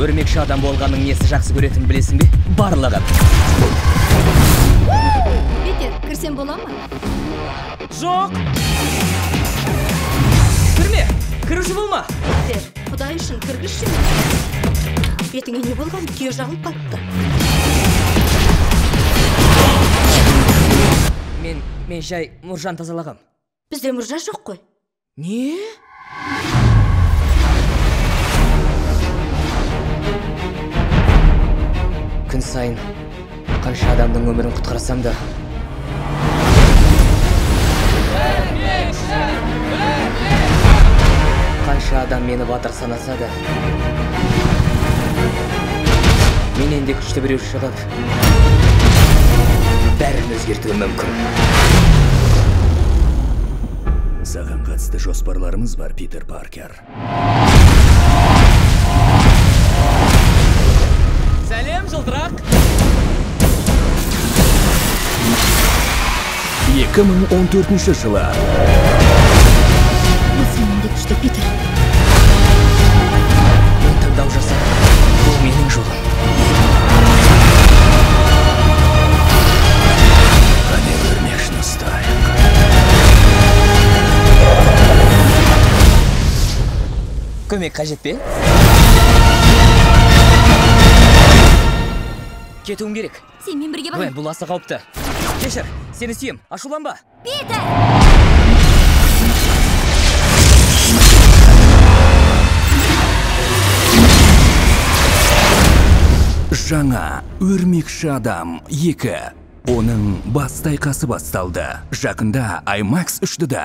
Өрмекші адам болғанның несі жақсы көретінін білесің бе? Барлығын. Питер, кірсем бола ма? Жоқ! Кірме! Кіруші болма! Питер, құдай үшін кіргізші ме? Бетіңе не болған? Күйе жағылып қапты. Мен жай мұржан тазалағам. Бізде мұржа жоқ қой. Не? Күн сайын қанша адамның өмірін құтқарсам да қанша адам мені батыр санаса да менен де күшті біреу шығып бәрін өзгертуі мүмкін. Саған қатысты жоспарларымыз бар, Питер Паркер. Сәлем, жылтырақ! 2014 жылы. Сенен де күшті, Питер. Мен таңдау жасап, бұл менің жолым. Қане өрмекшіні ұстайық. Көмек қажет пе? Кетуім керек. Сенмен бірге Гвен, бұл аса қауіпті. Кешір, сені сүйем, ашуланба. Питер! Жаңа өрмекші адам 2. Оның бас тайқасы басталды. Жақында IMAX 3-ді